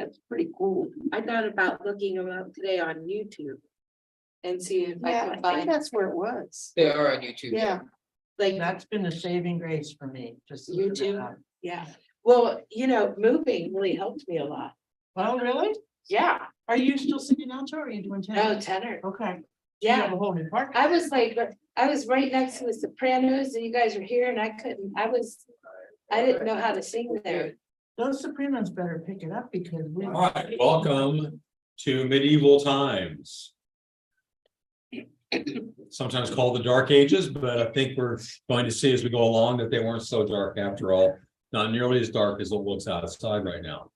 That's pretty cool. I thought about looking them up today on YouTube and see if I Yeah, can I think find, that's where it was. They are on YouTube. Yeah, like, That's been a saving grace for me, just. looking YouTube? it up. yeah. Well, moving really helped me a lot. Oh, really? Yeah, Are you still singing alto or are you doing no tenor? tenor. Okay. You have Yeah, a whole new part. I was like, I was right next to the Sopranos and you guys were here and I didn't know how to sing there. Those Sopranos better pick it up because we. All right, welcome to medieval times. Sometimes called the Dark Ages, but I think we're going to see as we go along that they weren't so dark after all. Not nearly as dark as it looks outside right now.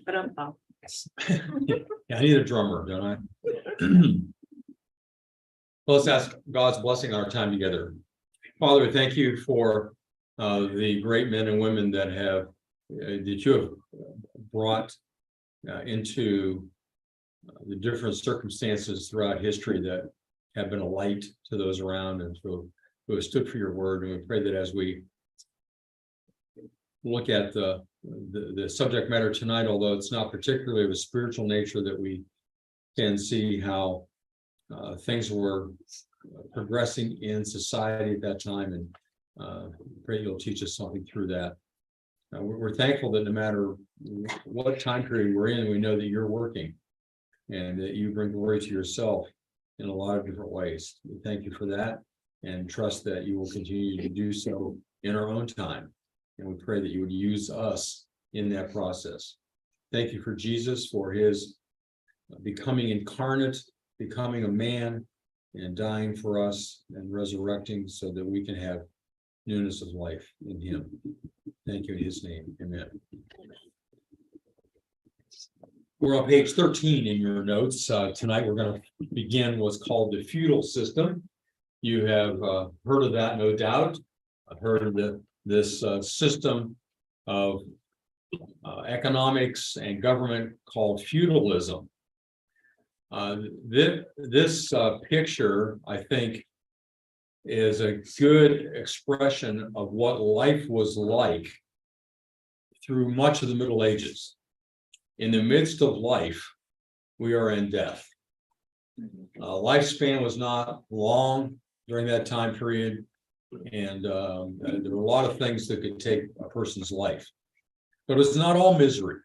But I'm, Yeah, I need a drummer, don't I? Well, let's ask God's blessing on our time together. Father, we thank you for the great men and women that you have brought into the different circumstances throughout history that have been a light to those around and who have stood for your word. And we pray that as we look at the subject matter tonight, although it's not particularly of a spiritual nature, that we can see how things were progressing in society at that time, and pray you'll teach us something through that. We're thankful that no matter what time period we're in, we know that you're working and that you bring glory to yourself in a lot of different ways. We thank you for that and trust that you will continue to do so in our own time. And we pray that you would use us in that process. Thank you for Jesus, for his becoming incarnate, becoming a man and dying for us and resurrecting so that we can have newness of life in him. Thank you in his name. Amen. We're on page 13 in your notes. Tonight we're going to begin what's called the feudal system. You have heard of that, no doubt. I've heard of this system of economics and government called feudalism. This picture, I think, is a good expression of what life was like through much of the Middle Ages. In the midst of life, we are in death. Lifespan was not long during that time period, and there were a lot of things that could take a person's life. But it's not all misery.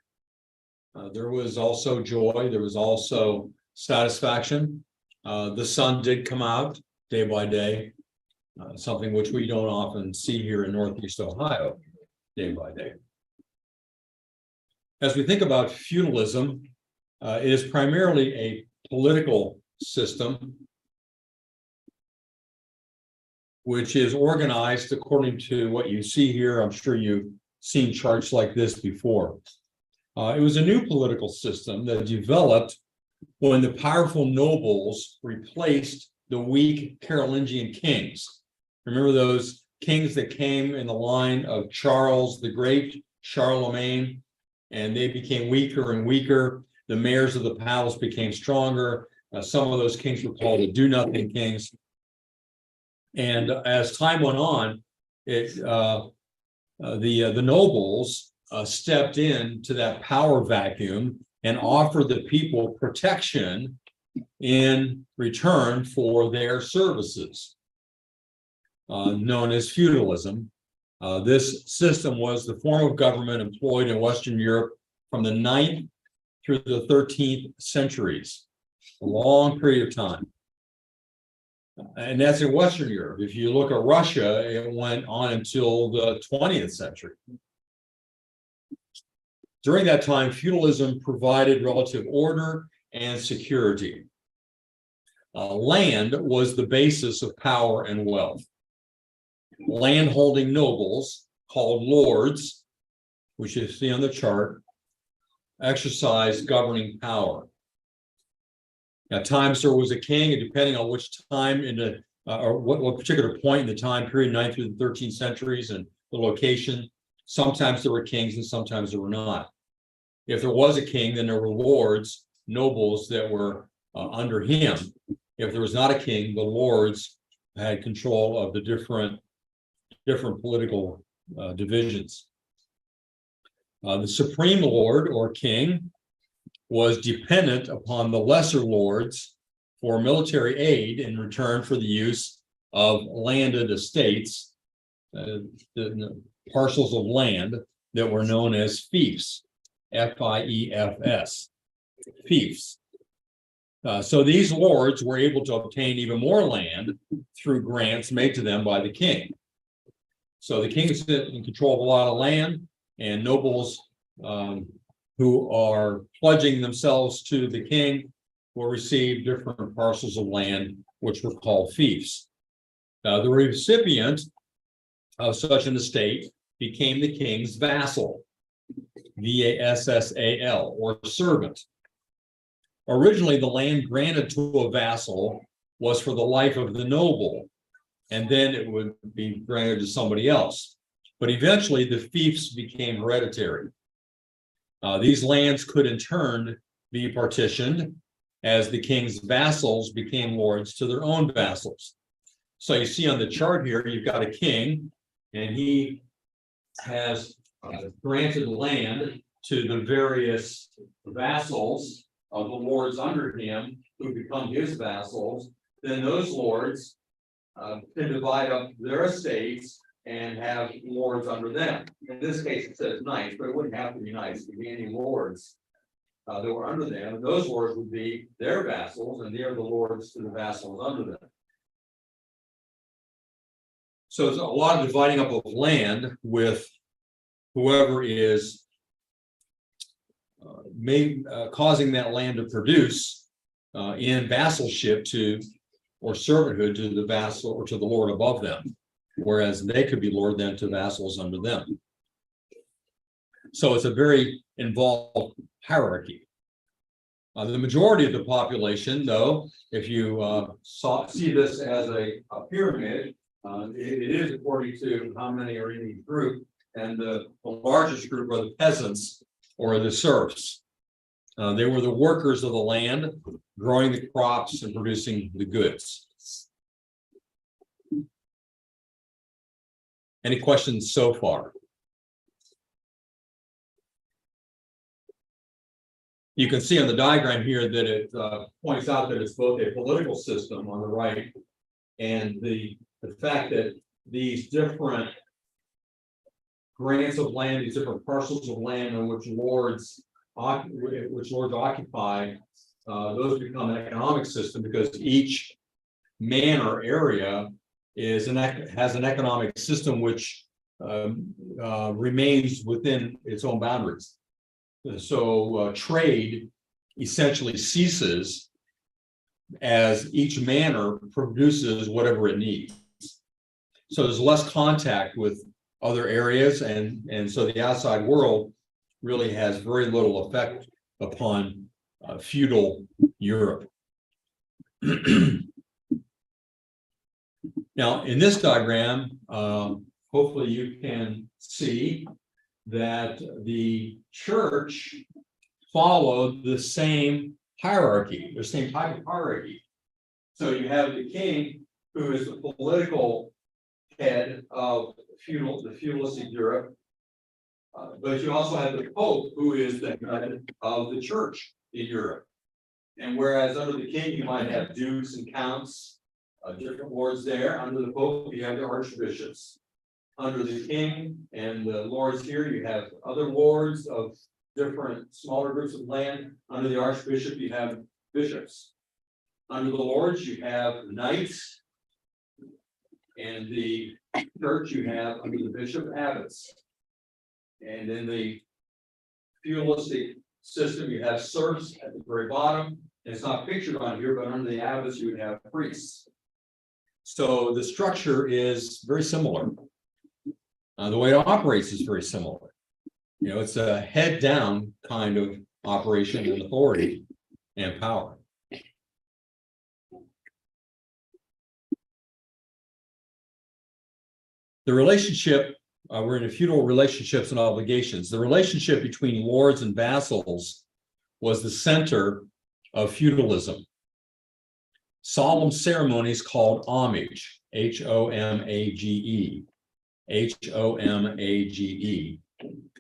There was also joy. There was also satisfaction. The sun did come out day by day, something which we don't often see here in Northeast Ohio, day by day. As we think about feudalism, it is primarily a political system which is organized according to what you see here. I'm sure you've seen charts like this before. It was a new political system that developed when the powerful nobles replaced the weak Carolingian kings. Remember those kings that came in the line of Charles the Great, Charlemagne, and they became weaker and weaker. The mayors of the palace became stronger. Some of those kings were called the do-nothing kings. And as time went on, the nobles stepped into that power vacuum and offered the people protection in return for their services, known as feudalism. This system was the form of government employed in Western Europe from the 9th through the 13th centuries, a long period of time. And that's in Western Europe. If you look at Russia, it went on until the 20th century. During that time, feudalism provided relative order and security. Land was the basis of power and wealth. Land-holding nobles, called lords, which you see on the chart, exercised governing power. At times there was a king, and depending on which time in the or what particular point in the time period, 9th through the 13th centuries, and the location, sometimes there were kings and sometimes there were not. If there was a king, then there were lords, nobles that were under him. If there was not a king, the lords had control of the different political divisions. The supreme lord or king was dependent upon the lesser lords for military aid in return for the use of landed estates, the parcels of land that were known as fiefs, Fiefs, fiefs. So these lords were able to obtain even more land through grants made to them by the king. So the king is in control of a lot of land, and nobles who are pledging themselves to the king will receive different parcels of land, which were called fiefs. The recipient of such an estate became the king's vassal, vassal, or servant. Originally, the land granted to a vassal was for the life of the noble, and then it would be granted to somebody else. But eventually, the fiefs became hereditary. These lands could in turn be partitioned as the king's vassals became lords to their own vassals. So you see on the chart here, you've got a king, and he has granted land to the various vassals of the lords under him who become his vassals. Then those lords can divide up their estates and have lords under them. In this case, it says knights, but it wouldn't have to be knights. It could be any lords that were under them. And those lords would be their vassals, and they're the lords to the vassals under them. So there's a lot of dividing up of land with whoever is causing that land to produce in vassalship to, or servanthood to the vassal or to the lord above them, whereas they could be lord then to vassals under them. So it's a very involved hierarchy. The majority of the population, though, if you see this as a pyramid, it is according to how many are in each group, and the largest group are the peasants or the serfs. They were the workers of the land, growing the crops and producing the goods. Any questions so far? You can see on the diagram here that it points out that it's both a political system on the right, and the fact that these different grants of land, these different parcels of land in which lords occupy, those become an economic system because each manor area has an economic system which remains within its own boundaries. So trade essentially ceases as each manor produces whatever it needs. So there's less contact with other areas, and so the outside world really has very little effect upon feudal Europe. Now, in this diagram, hopefully you can see that the church followed the same hierarchy, the same type of hierarchy. So you have the king, who is the political head of the feudalistic Europe, but you also have the Pope, who is the head of the church in Europe. And whereas under the king you might have dukes and counts, different lords there, under the Pope you have the archbishops. Under the king and the lords here, you have other lords of different smaller groups of land. Under the archbishop, you have bishops. Under the lords, you have knights. And the church, you have under the bishop, abbots. And in the feudalistic system, you have serfs at the very bottom. And it's not pictured on here, but under the abbots, you would have priests. So the structure is very similar. The way it operates is very similar. You know, it's a head down kind of operation and authority and power. The relationship, we're in a feudal relationships and obligations. The relationship between lords and vassals was the center of feudalism. Solemn ceremonies called homage, H-O-M-A-G-E, H-O-M-A-G-E,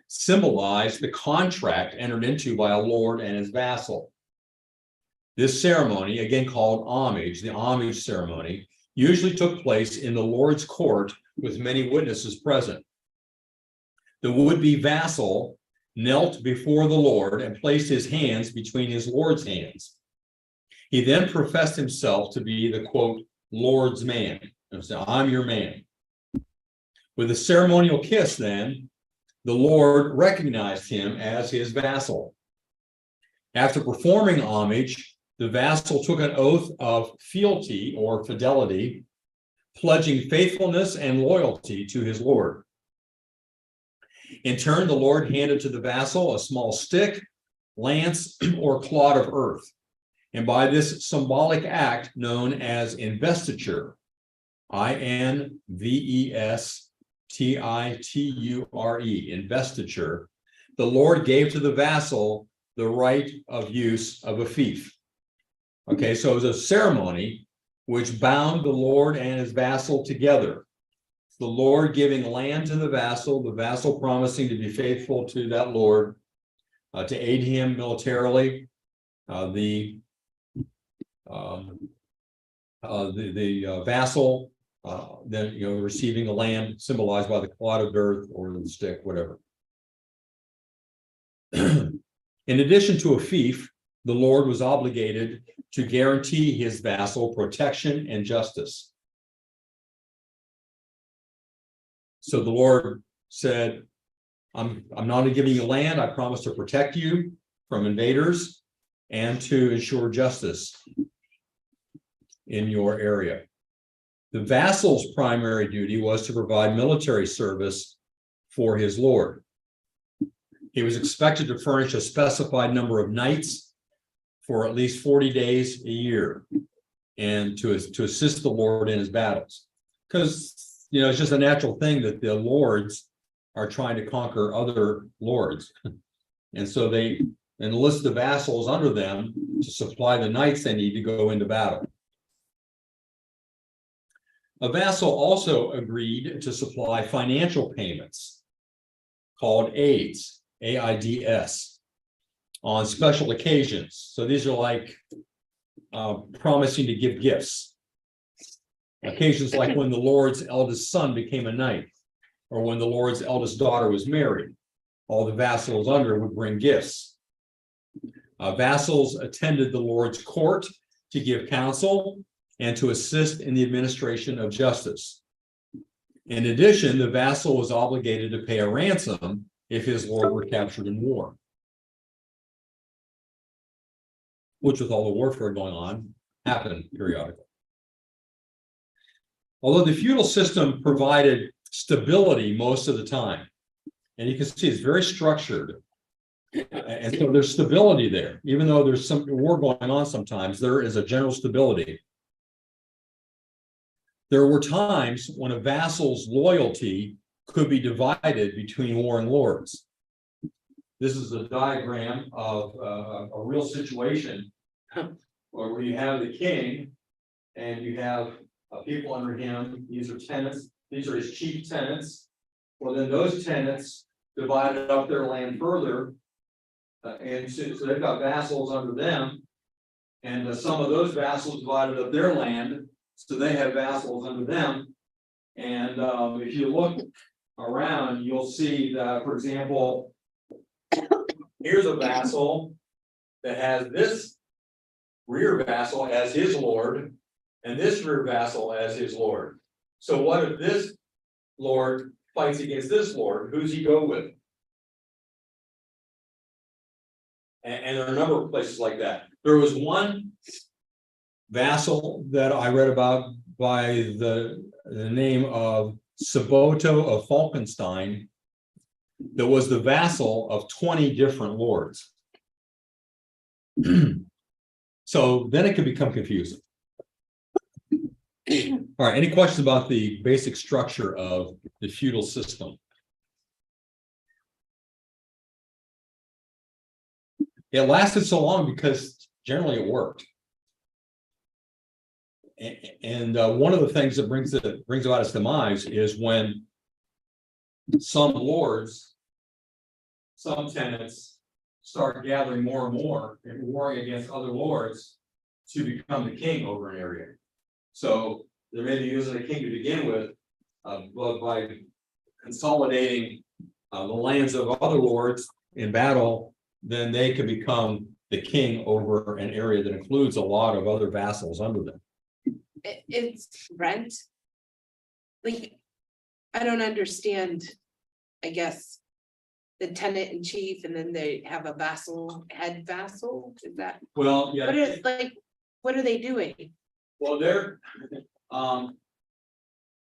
symbolized the contract entered into by a lord and his vassal. This ceremony, again called homage, the homage ceremony, usually took place in the Lord's court with many witnesses present. The would-be vassal knelt before the Lord and placed his hands between his Lord's hands. He then professed himself to be the, quote, Lord's man. So, I'm your man. With a ceremonial kiss, then, the Lord recognized him as his vassal. After performing homage, the vassal took an oath of fealty or fidelity, pledging faithfulness and loyalty to his Lord. In turn, the Lord handed to the vassal a small stick, lance, or clod of earth. And by this symbolic act known as investiture, investiture, investiture, the Lord gave to the vassal the right of use of a fief. Okay, so it was a ceremony which bound the Lord and his vassal together. The Lord giving land to the vassal promising to be faithful to that Lord, to aid him militarily. The vassal then receiving the land symbolized by the clod of earth or the stick, whatever. In addition to a fief, the Lord was obligated to guarantee his vassal protection and justice. So the Lord said, I'm not only giving you land, I promise to protect you from invaders and to ensure justice in your area. The vassal's primary duty was to provide military service for his Lord. He was expected to furnish a specified number of knights for at least 40 days a year and to assist the Lord in his battles. Because, it's just a natural thing that the lords are trying to conquer other lords. And so they enlist the vassals under them to supply the knights they need to go into battle. A vassal also agreed to supply financial payments called aids, AIDS, on special occasions. So these are like promising to give gifts. Occasions like when the Lord's eldest son became a knight, or when the Lord's eldest daughter was married. All the vassals under would bring gifts. Vassals attended the Lord's court to give counsel and to assist in the administration of justice. In addition, the vassal was obligated to pay a ransom if his lord were captured in war. Which, with all the warfare going on, happened periodically. Although the feudal system provided stability most of the time, and you can see it's very structured, and so there's stability there. Even though there's some war going on sometimes, there is a general stability. There were times when a vassal's loyalty could be divided between warring lords. This is a diagram of a real situation where you have the king and you have people under him. These are tenants. These are his chief tenants. Well, then those tenants divided up their land further. And so they've got vassals under them. And some of those vassals divided up their land. So they have vassals under them. And if you look around, you'll see that, for example, here's a vassal that has this rear vassal as his lord, and this rear vassal as his lord. So what if this lord fights against this lord? Who's he go with? And there are a number of places like that. There was one vassal that I read about by the name of Saboto of Falkenstein that was the vassal of 20 different lords. So then it can become confusing. All right, any questions about the basic structure of the feudal system? It lasted so long because generally it worked. And one of the things that brings about its demise is when some lords some tenants start gathering more and more and warring against other lords to become the king over an area. So they may be using a king to begin with, but by consolidating the lands of other lords in battle, then they can become the king over an area that includes a lot of other vassals under them. It's rent. Like, I don't understand, I guess. The tenant in chief and then they have a vassal, head vassal, is that, Well, yeah. what is, like, what are they doing? Well,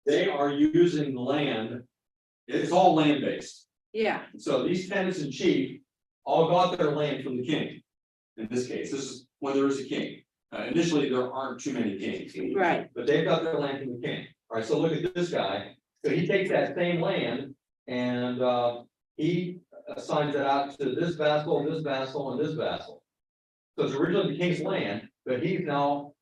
they are using the land, it's all land-based. Yeah, So these tenants in chief all got their land from the king. In this case, this is when there is a king. Initially, there aren't too many kings. right, But they've got their land from the king. All right, so look at this guy. So he takes that same land and he assigns it out to this vassal, and this vassal, and this vassal. So it's originally the king's land, but he's now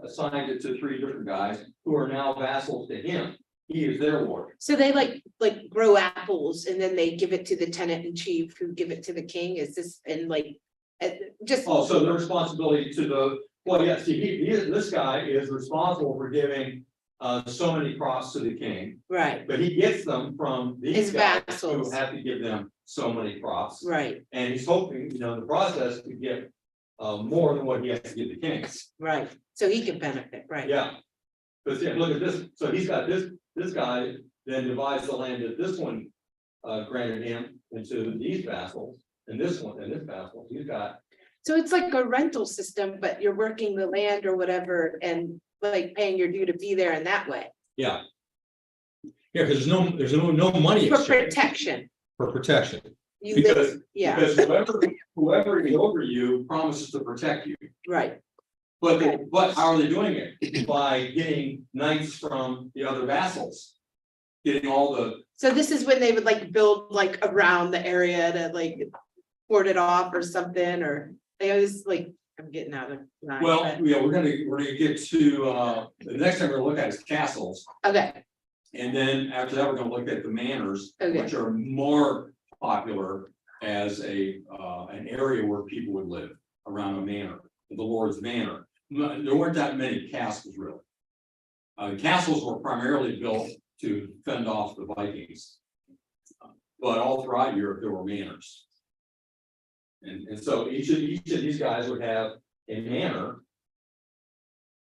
assigned it to 3 different guys who are now vassals to him. He is their lord. so they like grow apples and then they give it to the tenant in chief who give it to the king, is this, and like. Just, Oh, so the responsibility to the, well, yes, this guy is responsible for giving so many crops to the king, right, but he gets them from these his guys who vassals, have to give them so many crops. right, And he's hoping, in the process to get more than what he has to give the king. right, so he can benefit, right? Yeah. But see, look at this, so he's got this guy then divides the land that this one granted him into these vassals. And this one, and this vassal, he's got, So it's like a rental system, but you're working the land or whatever and like paying your due to be there in that way. yeah. Yeah, because there's no money For exchange protection, for protection. you Because, live, yeah, because whoever is over you promises to protect you. right, But how are they doing it? By getting knights from the other vassals. Getting all the, so this is when they would like build like around the area to like. Board it off or something, or they always like, I'm getting out of line. well, but- yeah, we're gonna get to, the next thing we're gonna look at is castles. Okay, And then after that, we're gonna look at the manors, Okay. which are more popular as an area where people would live around a manor, the Lord's Manor. There weren't that many castles really. Castles were primarily built to fend off the Vikings. But all throughout Europe, there were manors. And so each of these guys would have a manor.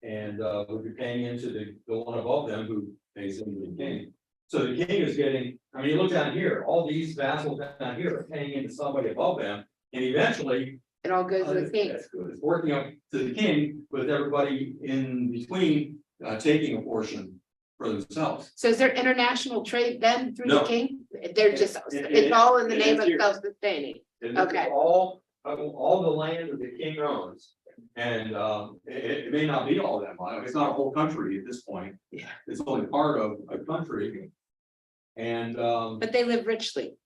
And would be paying into the one above them who pays into the king. So the king is getting, I mean, you look down here, all these vassals down here are paying into somebody above them. And eventually, it all goes to the king. that's good. It's working up to the king with everybody in between taking a portion for themselves. So is there international trade then through the No. king? They're just, It- it's all in the it name is of here. self-sustaining. And Okay. all the land that the king owns. And it may not be all that much. It's not a whole country at this point. Yeah. It's only part of a country. And But they live richly,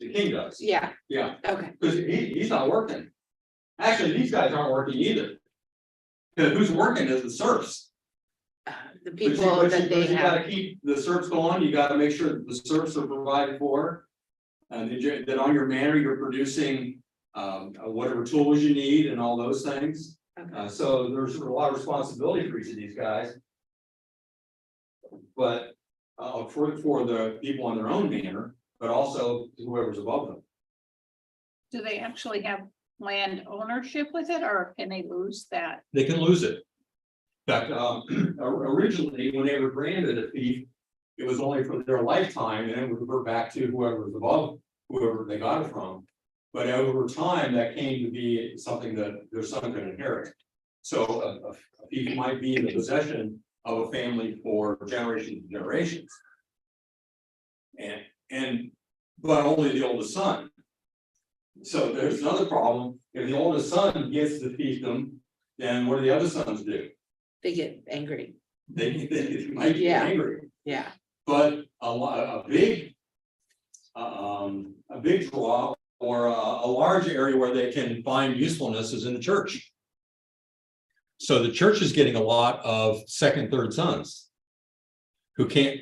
the king does. yeah, Yeah, okay, because he's not working. Actually, these guys aren't working either. Because who's working is the serfs. the But you- people but that you- they but you have, gotta keep the serfs going, you gotta make sure that the serfs are provided for. And that on your manor, you're producing whatever tools you need and all those things. okay, So there's a lot of responsibility for each of these guys. But for the people on their own manor, but also whoever's above them. Do they actually have land ownership with it, or can they lose that? They can lose it. In fact, originally, when they were granted a fief, it was only for their lifetime, and then would revert back to whoever was above, whoever they got it from. But over time, that came to be something that their son could inherit. So a fief might be in the possession of a family for generations and generations. But only the oldest son. So there's another problem, if the oldest son gets the fiefdom, then what do the other sons do? they get angry, They might get Yeah. angry, yeah, but a big draw or a large area where they can find usefulness is in the church. So the church is getting a lot of second, third sons who can't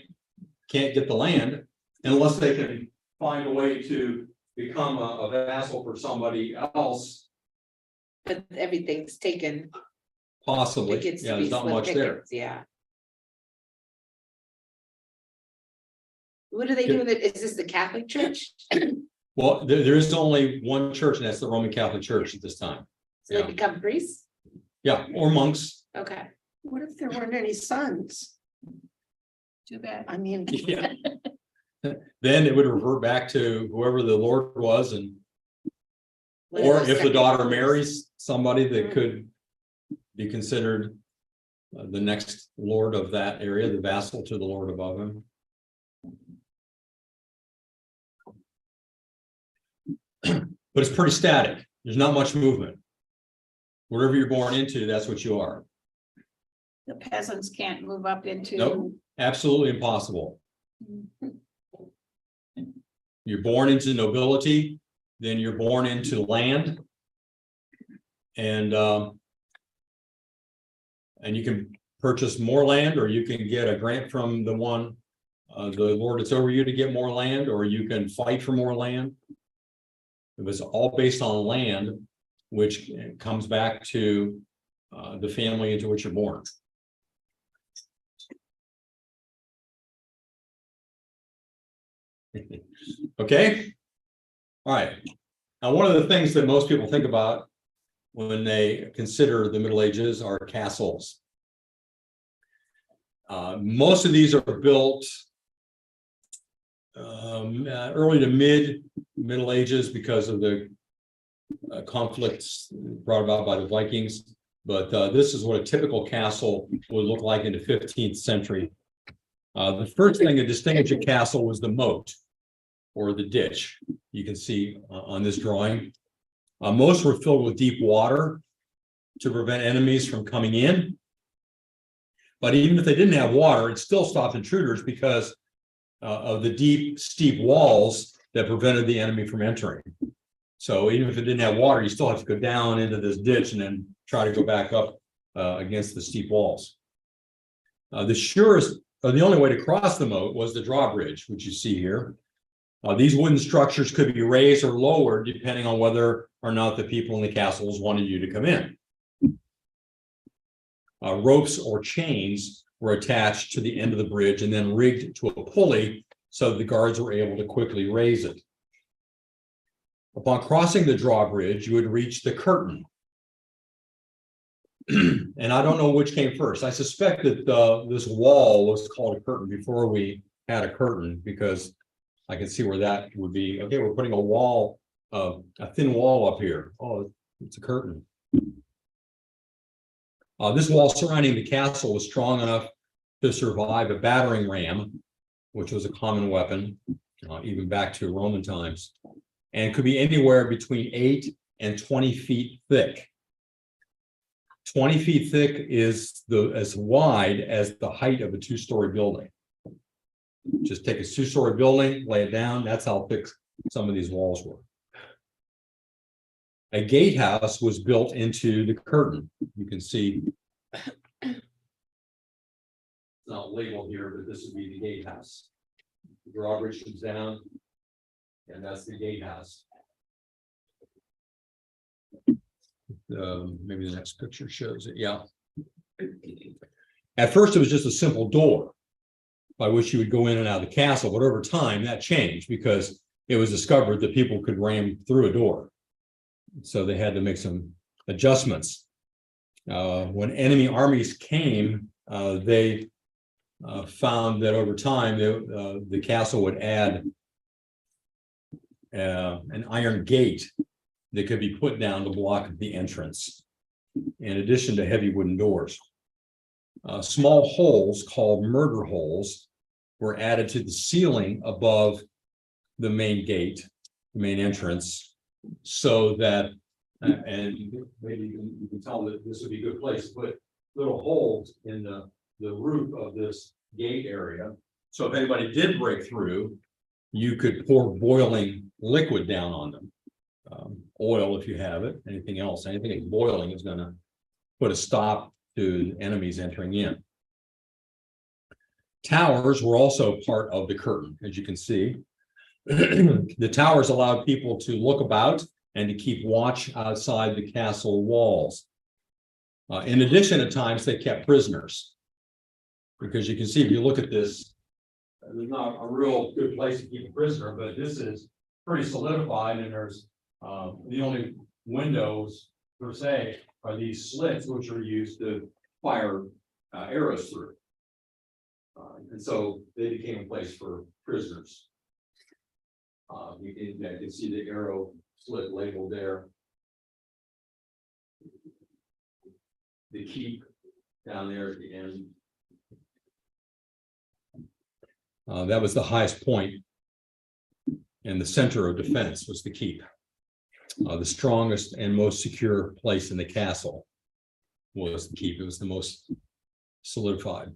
get the land unless they can find a way to become a vassal for somebody else, But everything's taken, possibly, it gets yeah, to be there's not slim much there. pickings, yeah. What do they do with it? Is this the Catholic Church? Well, there is only one church, and that's the Roman Catholic Church at this time. So they Yeah. become priests? Yeah, or monks. Okay, What if there weren't any sons? Too bad. I mean. Yeah. Then it would revert back to whoever the Lord was, and or if the daughter marries somebody that could be considered the next lord of that area, the vassal to the lord above him. But it's pretty static. There's not much movement. Whatever you're born into, that's what you are. The peasants can't move up into. Nope. Absolutely impossible. You're born into nobility, then you're born into land. And you can purchase more land, or you can get a grant from the one, the lord that's over you to get more land, or you can fight for more land. It was all based on land, which comes back to the family into which you're born. Okay. All right. Now, one of the things that most people think about when they consider the Middle Ages are castles. Most of these are built early to Middle Ages because of the conflicts brought about by the Vikings. But this is what a typical castle would look like in the 15th century. The first thing that distinguished a castle was the moat, or the ditch. You can see on this drawing. Most were filled with deep water to prevent enemies from coming in. But even if they didn't have water, it still stopped intruders because of the deep, steep walls that prevented the enemy from entering. So even if it didn't have water, you still have to go down into this ditch and then try to go back up against the steep walls. The surest, or the only way to cross the moat was the drawbridge, which you see here. These wooden structures could be raised or lowered depending on whether or not the people in the castles wanted you to come in. Ropes or chains were attached to the end of the bridge and then rigged to a pulley so the guards were able to quickly raise it. Upon crossing the drawbridge, you would reach the curtain. And I don't know which came first. I suspect that this wall was called a curtain before we had a curtain, because I can see where that would be. Okay, we're putting a wall, a thin wall up here. Oh, it's a curtain. This wall surrounding the castle was strong enough to survive a battering ram, which was a common weapon, even back to Roman times, and could be anywhere between 8 and 20 feet thick. 20 feet thick is as wide as the height of a two-story building. Just take a two-story building, lay it down. That's how thick some of these walls were. A gatehouse was built into the curtain. You can see it's not labeled here, but this would be the gatehouse. The drawbridge comes down, and that's the gatehouse. Maybe the next picture shows it. Yeah. At first, it was just a simple door by which you would go in and out of the castle, but over time that changed because it was discovered that people could ram through a door. So they had to make some adjustments. When enemy armies came, they found that over time the castle would add an iron gate that could be put down to block the entrance, in addition to heavy wooden doors. Small holes called murder holes were added to the ceiling above the main gate, the main entrance, so that, and maybe you can tell that this would be a good place to put little holes in the roof of this gate area. So if anybody did break through, you could pour boiling liquid down on them. Oil, if you have it, anything else, anything that's boiling is going to put a stop to enemies entering in. Towers were also part of the curtain, as you can see. The towers allowed people to look about and to keep watch outside the castle walls. In addition, at times they kept prisoners. Because you can see, if you look at this, there's not a real good place to keep a prisoner, but this is pretty solidified, and there's the only windows per se are these slits, which are used to fire arrows through. And so they became a place for prisoners. You can see the arrow slit labeled there. The keep down there at the end. That was the highest point, and the center of defense was the keep. The strongest and most secure place in the castle was the keep. It was the most solidified.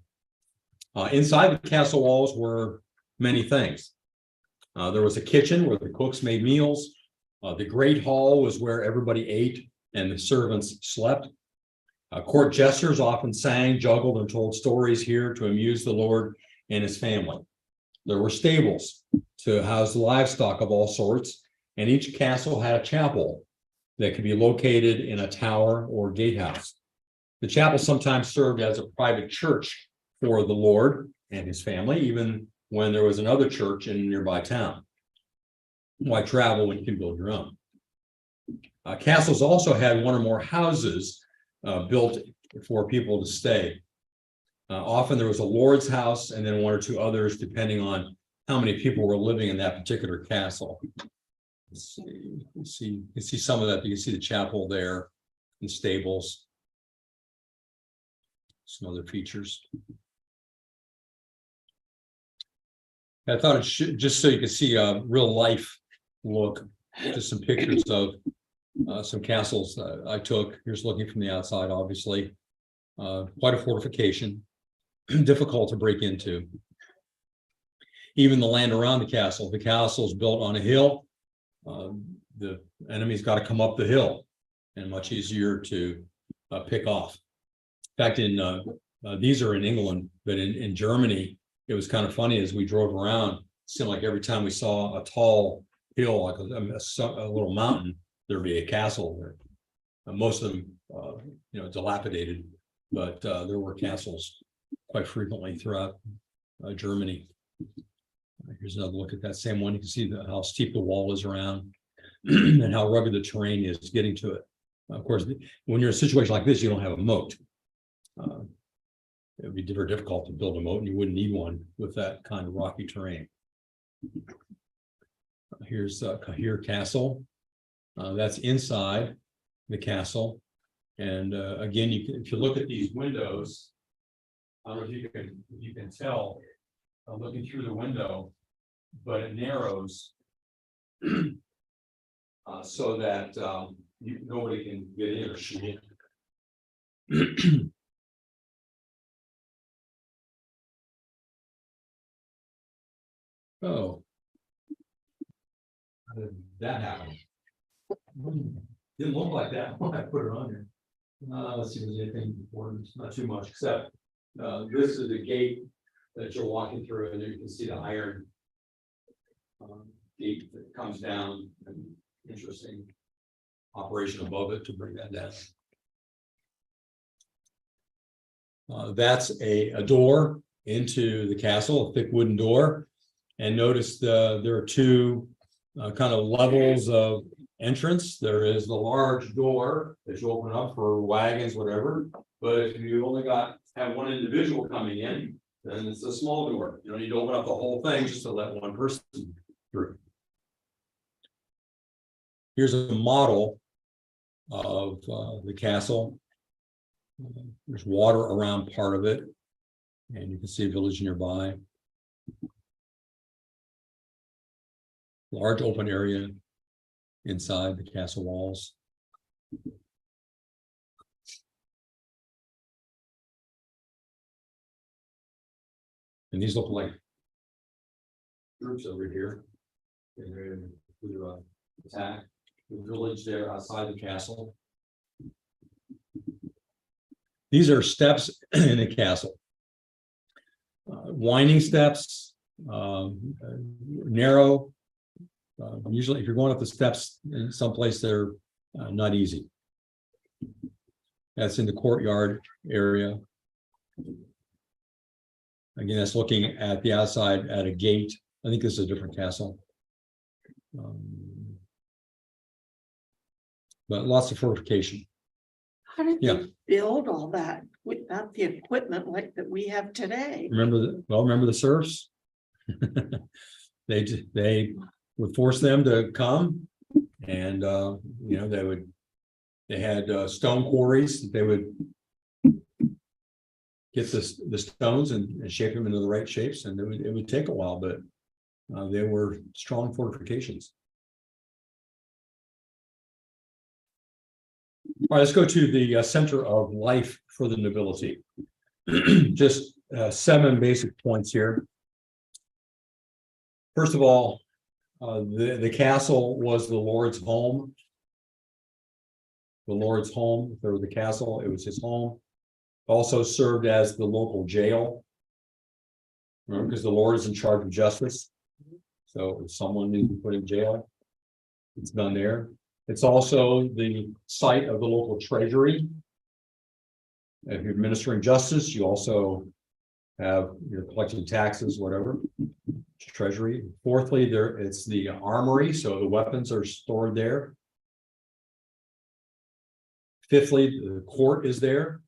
Inside the castle walls were many things. There was a kitchen where the cooks made meals. The great hall was where everybody ate and the servants slept. Court jesters often sang, juggled, and told stories here to amuse the Lord and his family. There were stables to house livestock of all sorts, and each castle had a chapel that could be located in a tower or gatehouse. The chapel sometimes served as a private church for the Lord and his family, even when there was another church in a nearby town. Why travel when you can build your own? Castles also had one or more houses built for people to stay. Often there was a lord's house and then one or two others, depending on how many people were living in that particular castle. Let's see, you can see some of that. You can see the chapel there and stables. Some other features. I thought it should, just so you can see a real life look, just some pictures of some castles I took. Here's looking from the outside, obviously. Quite a fortification, difficult to break into. Even the land around the castle is built on a hill. The enemy's got to come up the hill, and much easier to pick off. In fact, these are in England, but in Germany, it was kind of funny as we drove around. It seemed like every time we saw a tall hill, like a little mountain, there'd be a castle there. Most of them, dilapidated, but there were castles quite frequently throughout Germany. Here's another look at that same one. You can see how steep the wall is around and how rugged the terrain is getting to it. Of course, when you're in a situation like this, you don't have a moat. It would be very difficult to build a moat, and you wouldn't need one with that kind of rocky terrain. Here's Cahir Castle. That's inside the castle. And again, if you look at these windows, I don't know if you can tell looking through the window, but it narrows so that nobody can get in or shoot in. Oh, how did that happen? Didn't look like that when I put it on there. Let's see if there's anything important. Not too much, except this is the gate that you're walking through, and you can see the iron gate that comes down, and interesting operation above it to bring that down. That's a door into the castle, a thick wooden door. And notice there are two kind of levels of entrance. There is the large door that you open up for wagons, whatever. But if you only have one individual coming in, then it's a small door. You don't need to open up the whole thing just to let one person through. Here's a model of the castle. There's water around part of it, and you can see a village nearby. Large open area inside the castle walls. And these look like groups over here. And they're to attack the village there outside the castle. These are steps in the castle. Winding steps, narrow, Usually if you're going up the steps in someplace they're not easy. That's in the courtyard area. Again, that's looking at the outside at a gate. I think this is a different castle. But lots of fortification. How did Yeah. they build all that without the equipment like that we have today? Remember the serfs? They would force them to come and, they had stone quarries that they would get the stones and shape them into the right shapes, and it would take a while, but they were strong fortifications. All right, let's go to the center of life for the nobility. Just 7 basic points here. First of all, the castle was the Lord's home. The Lord's home, if there was the castle, it was his home. Also served as the local jail. Remember, because the Lord is in charge of justice. So if someone needs to be put in jail, it's done there. It's also the site of the local treasury. If you're administering justice, you also you're collecting taxes, whatever. Treasury. Fourthly, it's the armory, so the weapons are stored there. Fifthly, the court is there,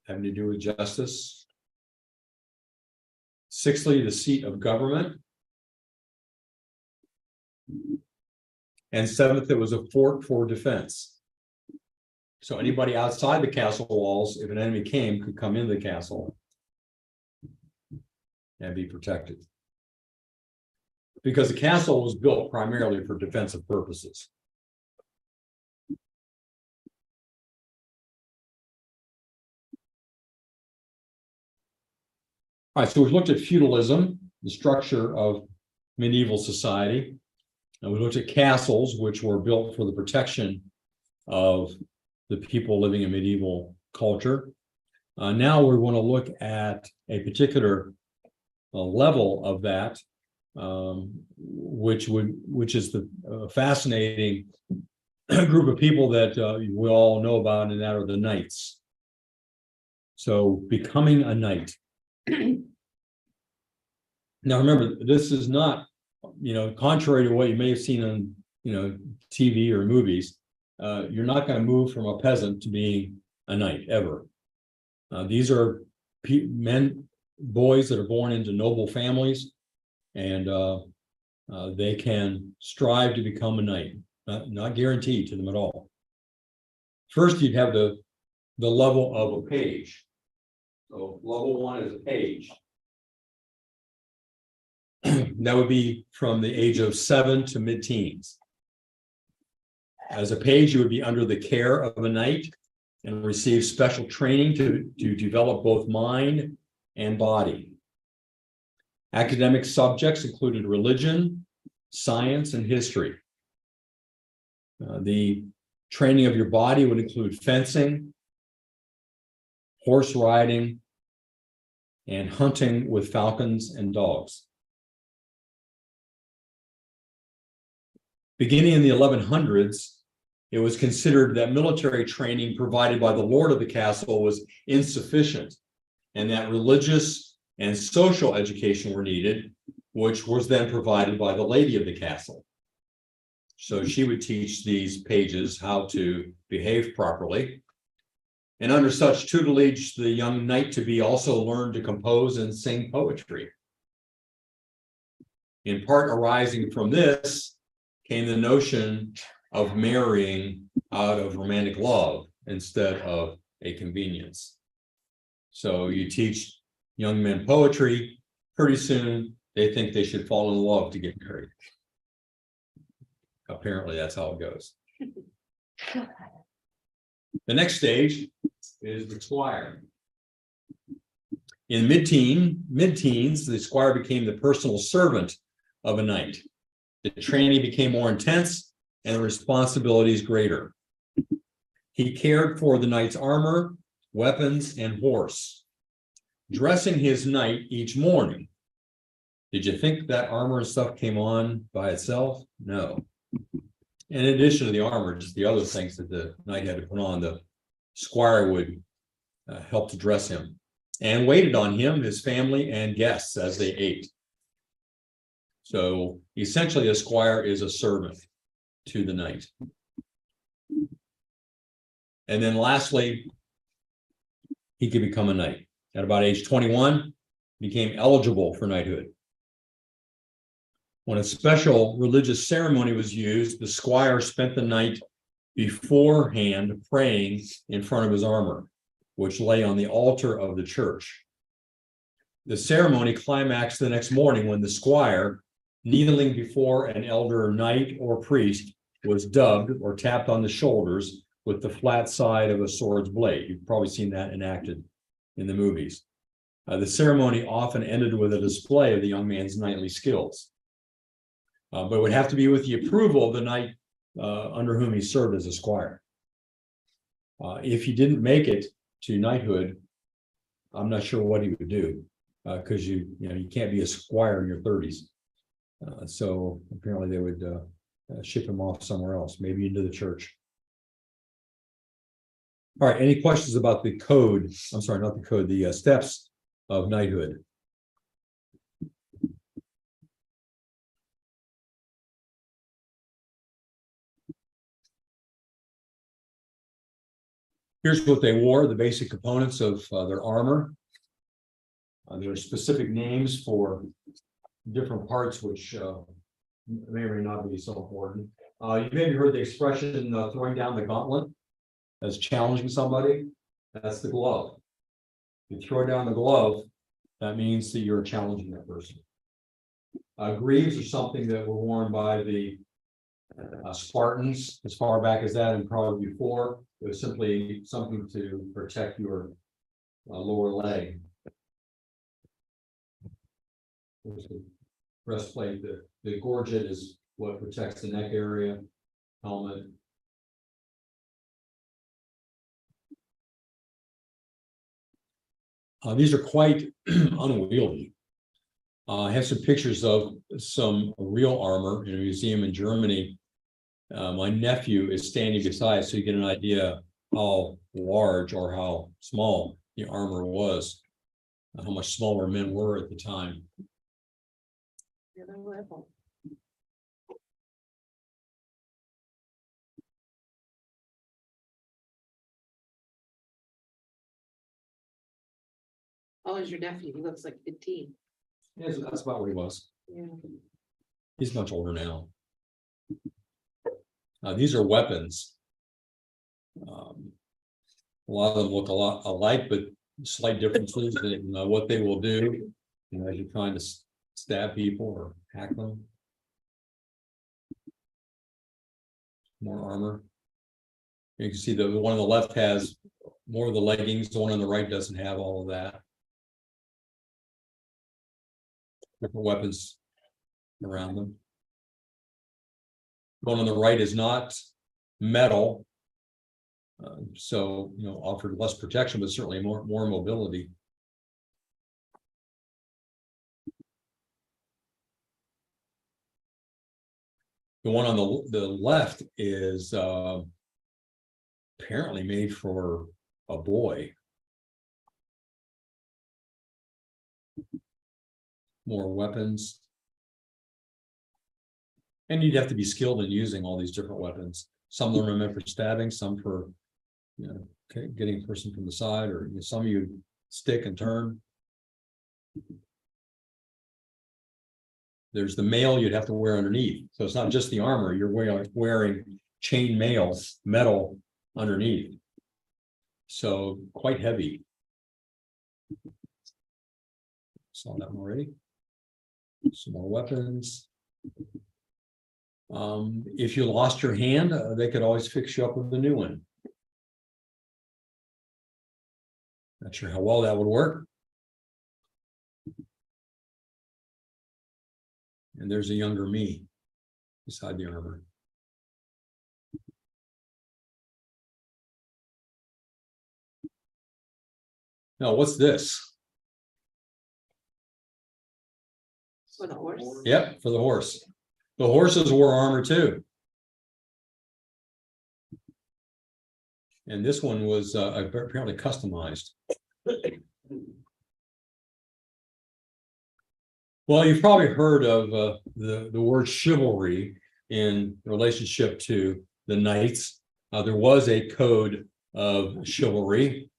having to do with justice. Sixthly, the seat of government. And seventh, it was a fort for defense. So anybody outside the castle walls, if an enemy came, could come into the castle and be protected. Because the castle was built primarily for defensive purposes. All right, so we've looked at feudalism, the structure of medieval society. And we looked at castles, which were built for the protection of the people living in medieval culture. Now we want to look at a particular level of that, which is the fascinating group of people that we all know about, and that are the knights. So becoming a knight. Now remember, this is not, contrary to what you may have seen on, TV or movies, you're not going to move from a peasant to being a knight ever. These are boys that are born into noble families, and they can strive to become a knight, not guaranteed to them at all. First, you'd have the level of a page. So level 1 is a page. That would be from the age of 7 to mid-teens. As a page, you would be under the care of a knight and receive special training to develop both mind and body. Academic subjects included religion, science, and history. The training of your body would include fencing, horse riding, and hunting with falcons and dogs. Beginning in the 1100s, it was considered that military training provided by the lord of the castle was insufficient, and that religious and social education were needed, which was then provided by the lady of the castle. So she would teach these pages how to behave properly. And under such tutelage, the young knight-to-be also learned to compose and sing poetry. In part arising from this came the notion of marrying out of romantic love instead of a convenience. So you teach young men poetry, pretty soon they think they should fall in love to get married. Apparently that's how it goes. The next stage is the squire. In mid-teens, the squire became the personal servant of a knight. The training became more intense and the responsibilities greater. He cared for the knight's armor, weapons, and horse, dressing his knight each morning. Did you think that armor and stuff came on by itself? No. In addition to the armor, just the other things that the knight had to put on, the squire would help to dress him and waited on him, his family, and guests as they ate. So essentially, a squire is a servant to the knight. And then lastly, he could become a knight. At about age 21, became eligible for knighthood. When a special religious ceremony was used, the squire spent the night beforehand praying in front of his armor, which lay on the altar of the church. The ceremony climaxed the next morning when the squire, kneeling before an elder knight or priest, was dubbed or tapped on the shoulders with the flat side of a sword's blade. You've probably seen that enacted in the movies. The ceremony often ended with a display of the young man's knightly skills. But it would have to be with the approval of the knight under whom he served as a squire. If he didn't make it to knighthood, I'm not sure what he would do, because you can't be a squire in your 30s. So apparently they would ship him off somewhere else, maybe into the church. All right, any questions about the code? I'm sorry, not the code, the steps of knighthood. Here's what they wore, the basic components of their armor. There are specific names for different parts, which may or may not be so important. You maybe heard the expression throwing down the gauntlet as challenging somebody. That's the glove. You throw down the glove, that means that you're challenging that person. Greaves are something that were worn by the Spartans as far back as that, and probably before. It was simply something to protect your lower leg. There's the breastplate. The gorget is what protects the neck area. Helmet. These are quite unwieldy. I have some pictures of some real armor in a museum in Germany. My nephew is standing beside, so you get an idea how large or how small the armor was, how much smaller men were at the time. Oh, is your nephew? He looks like 15. Yeah, that's about what he was. Yeah. He's much older now. These are weapons. A lot of them look a lot alike, but slight differences in what they will do. As you're trying to stab people or hack them. More armor. You can see the one on the left has more of the leggings. The one on the right doesn't have all of that. Different weapons around them. The one on the right is not metal, so offered less protection, but certainly more mobility. The one on the left is apparently made for a boy. More weapons. And you'd have to be skilled in using all these different weapons. Some of them are meant for stabbing, some for getting a person from the side, or some you stick and turn. There's the mail you'd have to wear underneath. So it's not just the armor, you're wearing chain mail, metal underneath. So quite heavy. Saw that already. Some more weapons. If you lost your hand, they could always fix you up with a new one. Not sure how well that would work. And there's a younger me beside the armor. Now, what's this? For the horse. Yep, for the horse. The horses wore armor too. And this one was apparently customized. Well, you've probably heard of the word chivalry in relationship to the knights. There was a code of chivalry,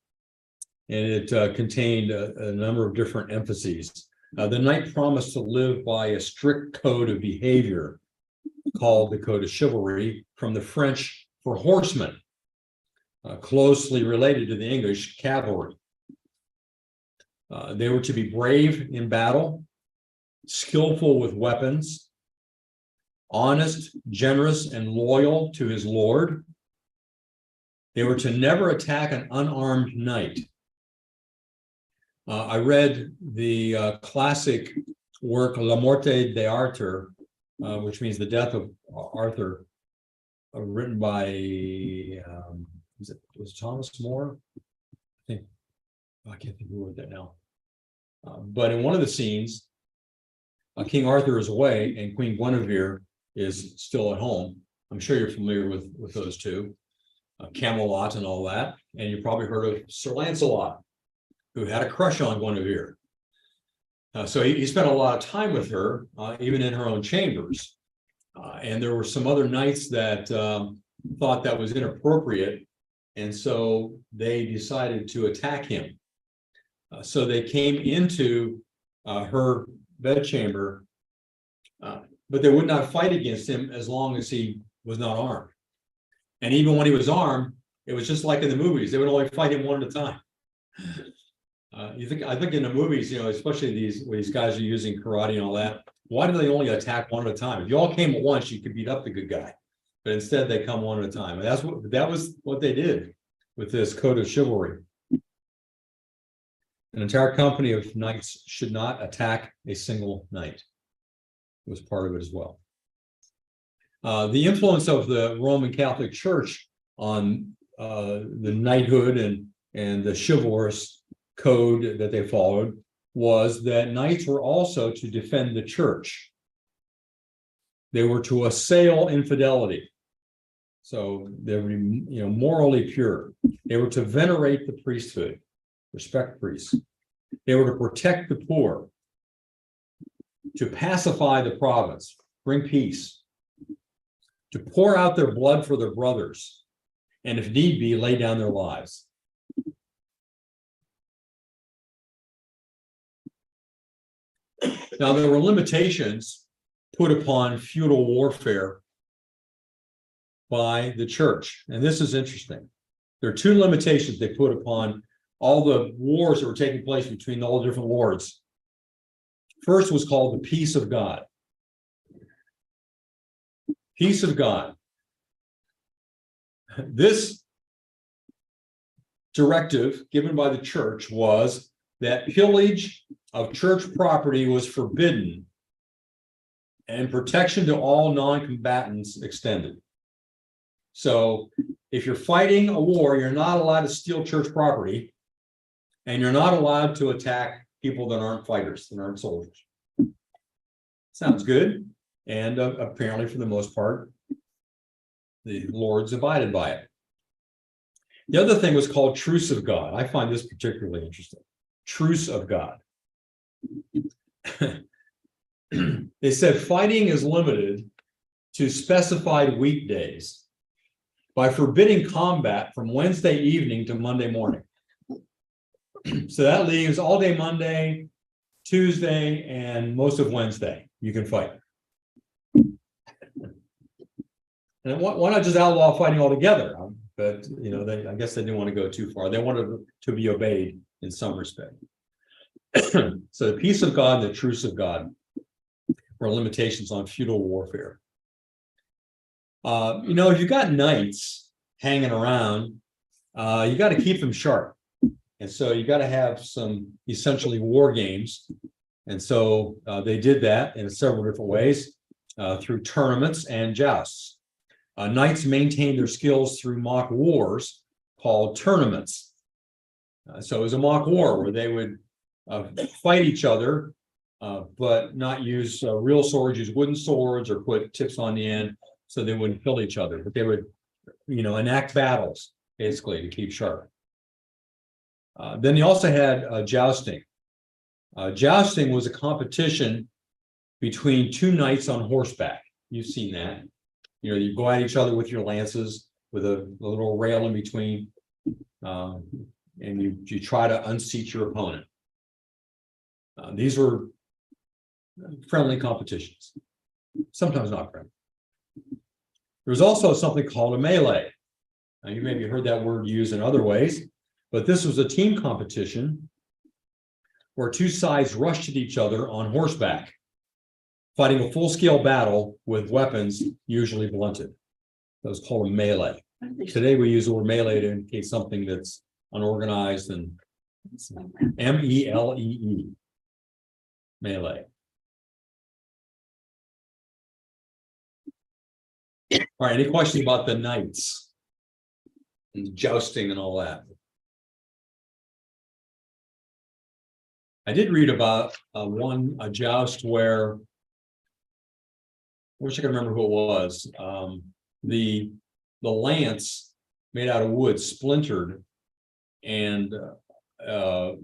and it contained a number of different emphases. The knight promised to live by a strict code of behavior called the Code of Chivalry, from the French for horsemen, closely related to the English cavalry. They were to be brave in battle, skillful with weapons, honest, generous, and loyal to his lord. They were to never attack an unarmed knight. I read the classic work La Morte de Arthur, which means the death of Arthur, written by was it Thomas More? I can't think who wrote that now. But in one of the scenes, King Arthur is away and Queen Guinevere is still at home. I'm sure you're familiar with those two, Camelot and all that, and you probably heard of Sir Lancelot, who had a crush on Guinevere. So he spent a lot of time with her, even in her own chambers. And there were some other knights that thought that was inappropriate, and so they decided to attack him. So they came into her bedchamber, but they would not fight against him as long as he was not armed. And even when he was armed, it was just like in the movies; they would only fight him one at a time. I think in the movies, especially these guys are using karate and all that. Why do they only attack one at a time? If you all came at once, you could beat up the good guy. But instead, they come one at a time, and that was what they did with this code of chivalry. An entire company of knights should not attack a single knight. It was part of it as well. The influence of the Roman Catholic Church on the knighthood and the chivalrous code that they followed was that knights were also to defend the church. They were to assail infidelity. So they were, morally pure. They were to venerate the priesthood, respect priests. They were to protect the poor, to pacify the province, bring peace, to pour out their blood for their brothers, and if need be, lay down their lives. Now, there were limitations put upon feudal warfare by the church, and this is interesting. There are two limitations they put upon all the wars that were taking place between all the different lords. First was called the peace of God. Peace of God. This directive given by the church was that pillage of church property was forbidden and protection to all non-combatants extended. So if you're fighting a war, you're not allowed to steal church property, and you're not allowed to attack people that aren't fighters, that aren't soldiers. Sounds good. And apparently, for the most part, the lords abided by it. The other thing was called Truce of God. I find this particularly interesting. Truce of God. They said fighting is limited to specified weekdays by forbidding combat from Wednesday evening to Monday morning. So that leaves all day Monday, Tuesday, and most of Wednesday. You can fight. And why not just outlaw fighting altogether? But I guess they didn't want to go too far. They wanted to be obeyed in some respect. So the peace of God and the truce of God were limitations on feudal warfare. If you got knights hanging around, you got to keep them sharp. And so you got to have some essentially war games. And so they did that in several different ways through tournaments and jousts. Knights maintained their skills through mock wars called tournaments. So it was a mock war where they would fight each other but not use real swords, use wooden swords or put tips on the end so they wouldn't kill each other, but they would, enact battles basically to keep sharp. Then they also had jousting. Jousting was a competition between two knights on horseback. You've seen that. You go at each other with your lances with a little rail in between. And you try to unseat your opponent. These were friendly competitions, sometimes not friendly. There was also something called a melee. Now, you maybe heard that word used in other ways, but this was a team competition where two sides rushed at each other on horseback, fighting a full-scale battle with weapons usually blunted. That was called a melee. Today we use the word melee to indicate something that's unorganized and melee. Melee. All right, any questions about the knights? And jousting and all that? I did read about a joust where, I wish I could remember who it was. The lance made out of wood splintered, and a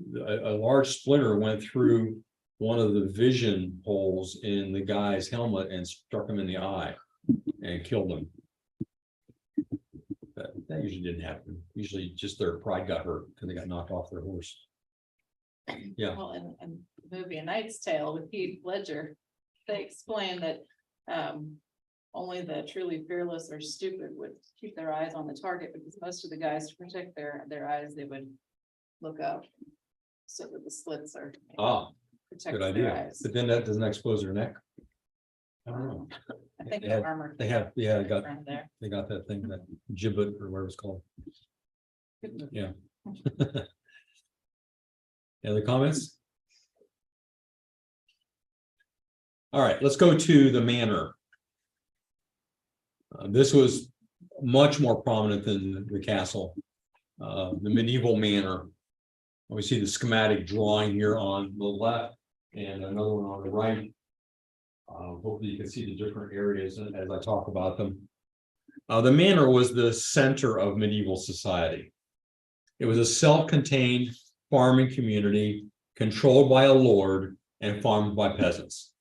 large splinter went through one of the vision holes in the guy's helmet and struck him in the eye and killed him. That usually didn't happen. Usually just their pride got hurt because they got knocked off their horse. Yeah. Well, in the movie A Knight's Tale with Heath Ledger, they explain that only the truly fearless or stupid would keep their eyes on the target, because most of the guys, to protect their eyes, they would look up so that the slits are protect Good their idea. eyes. But then that doesn't expose their neck. I don't know. I think They the have- armor. They have, yeah, around there. they got that thing, that gibbet or whatever it's called. Yeah. Any other comments? All right, let's go to the manor. This was much more prominent than the castle. The medieval manor. We see the schematic drawing here on the left and another one on the right. Hopefully you can see the different areas as I talk about them. The manor was the center of medieval society. It was a self-contained farming community controlled by a lord and farmed by peasants.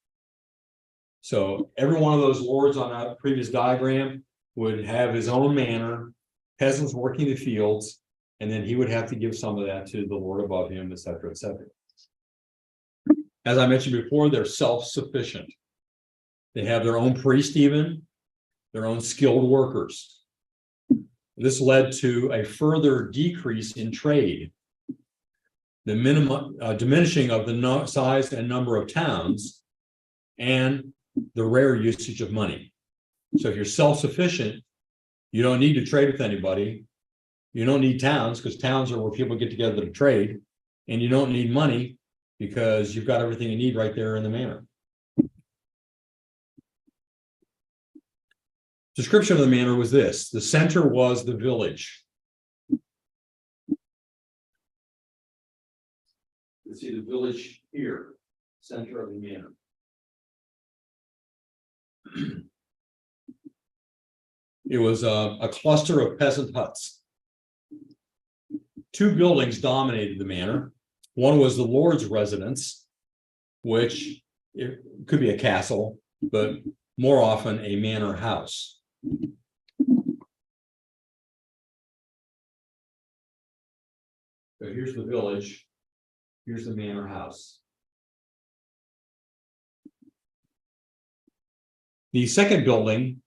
So every one of those lords on that previous diagram would have his own manor, peasants working the fields, and then he would have to give some of that to the lord above him, et cetera, et cetera. As I mentioned before, they're self-sufficient. They have their own priest, even their own skilled workers. This led to a further decrease in trade. The diminishing of the size and number of towns, and the rare usage of money. So if you're self-sufficient, you don't need to trade with anybody. You don't need towns, because towns are where people get together to trade, and you don't need money because you've got everything you need right there in the manor. Description of the manor was this: the center was the village. You see the village here, center of the manor. It was a cluster of peasant huts. Two buildings dominated the manor. One was the lord's residence, which it could be a castle, but more often a manor house. So here's the village. Here's the manor house. The second building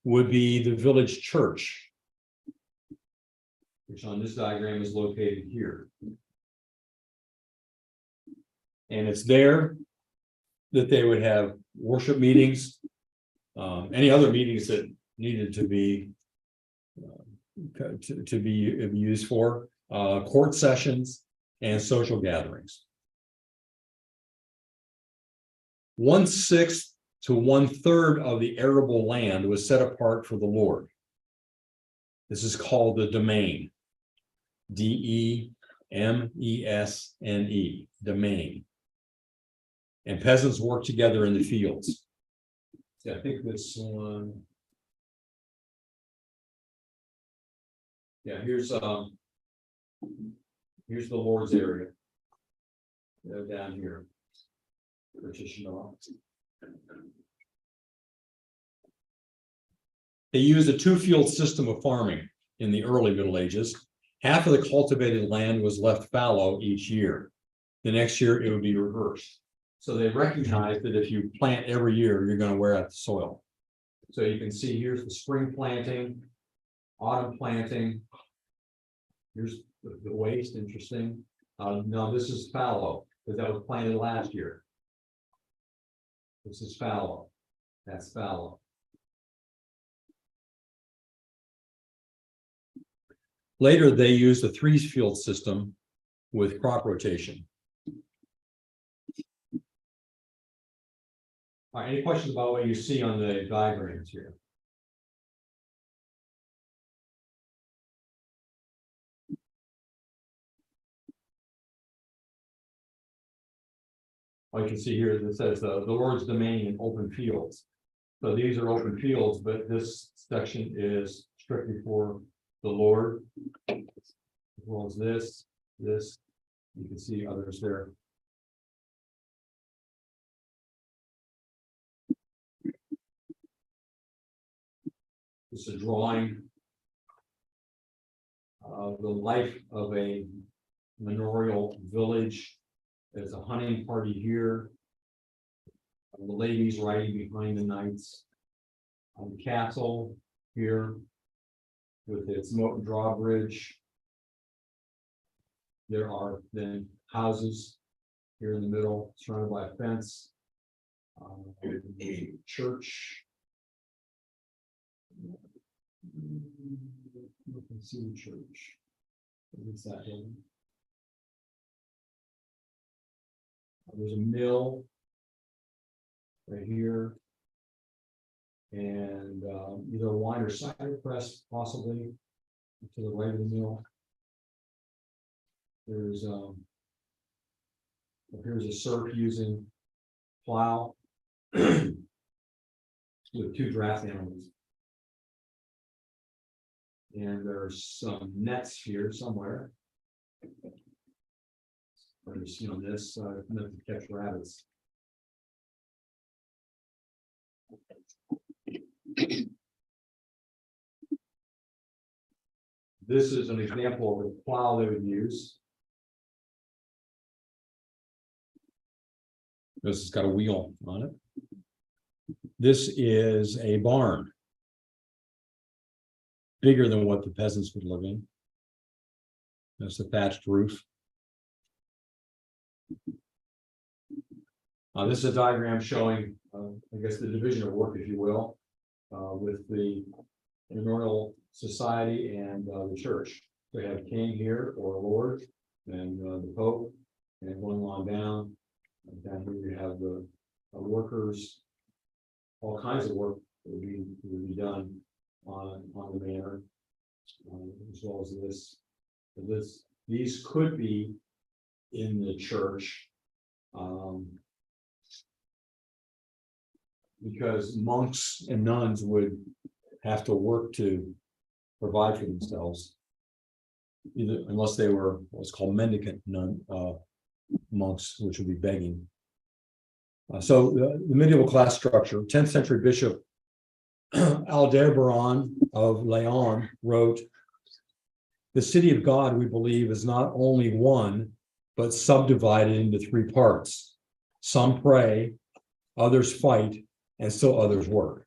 would be the village church, which on this diagram is located here. And it's there that they would have worship meetings, any other meetings that needed to be used for court sessions and social gatherings. 1/6 to 1/3 of the arable land was set apart for the Lord. This is called the domain. Demesne, domain. and peasants worked together in the fields. Yeah, I think this one. Yeah, here's the Lord's area. Down here. Partition off. They used a two-field system of farming in the early Middle Ages. Half of the cultivated land was left fallow each year. The next year it would be reversed. So they recognized that if you plant every year, you're going to wear out the soil. So you can see here's the spring planting, autumn planting. Here's the waste, interesting. No, this is fallow, because that was planted last year. This is fallow. That's fallow. Later, they used a three-field system with crop rotation. All right, any questions about what you see on the diagrams here? Well, you can see here that it says the Lord's domain in open fields. So these are open fields, but this section is strictly for the Lord. As well as this, you can see others there. This is a drawing of the life of a manorial village. There's a hunting party here. The ladies riding behind the knights. The castle here with its moat and drawbridge. There are then houses here in the middle, surrounded by a fence. A church. You can see the church. What's that building? There's a mill right here. And either a wine or cider press, possibly to the right of the mill. There's here's a serf using plow with two draft animals. And there's some nets here somewhere. There's, you know, this meant to catch rabbits. This is an example of a plow they would use. This has got a wheel on it. This is a barn. Bigger than what the peasants would live in. That's a thatched roof. This is a diagram showing, I guess, the division of work, if you will, with the manorial society and the church. We have a king here, or a lord, and the pope, and going on down. And down here you have the workers, all kinds of work that would be done on the manor, as well as this. These could be in the church, because monks and nuns would have to work to provide for themselves, either unless they were what's called mendicant monks, which would be begging. So the medieval class structure, 10th century bishop Aldebaran of Leon wrote, "The city of God, we believe, is not only one, but subdivided into three parts. Some pray, others fight, and still others work."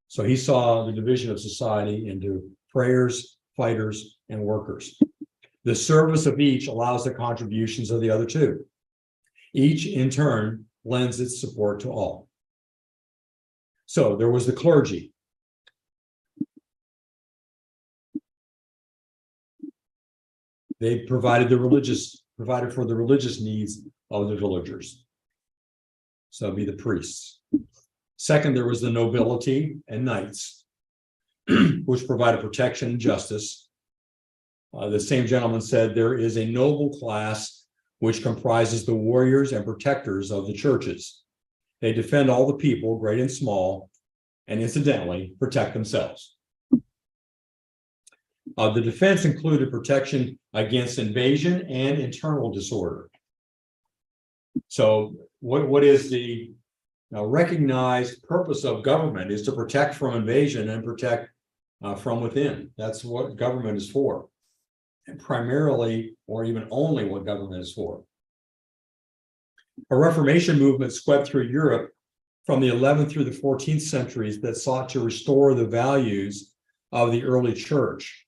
So he saw the division of society into prayers, fighters, and workers. The service of each allows the contributions of the other two. Each, in turn, lends its support to all. So there was the clergy. They provided for the religious needs of the villagers. So it'd be the priests. Second, there was the nobility and knights, which provided protection and justice. The same gentleman said there is a noble class which comprises the warriors and protectors of the churches. They defend all the people, great and small, and incidentally, protect themselves. The defense included protection against invasion and internal disorder. So what is the recognized purpose of government is to protect from invasion and protect from within. That's what government is for. And primarily, or even only what government is for. A Reformation movement swept through Europe from the 11th through the 14th centuries that sought to restore the values of the early church.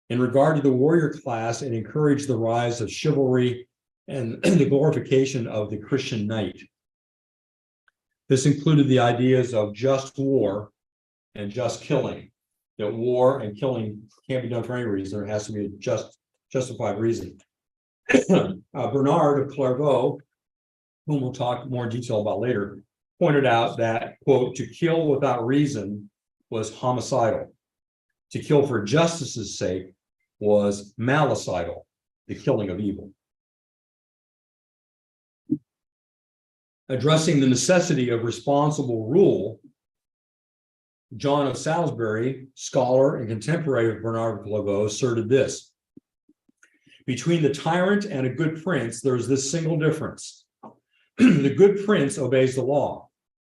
In regard to the warrior class, it encouraged the rise of chivalry and the glorification of the Christian knight. This included the ideas of just war and just killing. That war and killing can't be done for any reason. There has to be a justified reason. Bernard of Clairvaux, whom we'll talk more detail about later, pointed out that, quote, to kill without reason was homicidal. To kill for justice's sake was malicidal, the killing of evil. Addressing the necessity of responsible rule, John of Salisbury, scholar and contemporary of Bernard of Clairvaux, asserted this: between the tyrant and a good prince, there is this single difference. The good prince obeys the law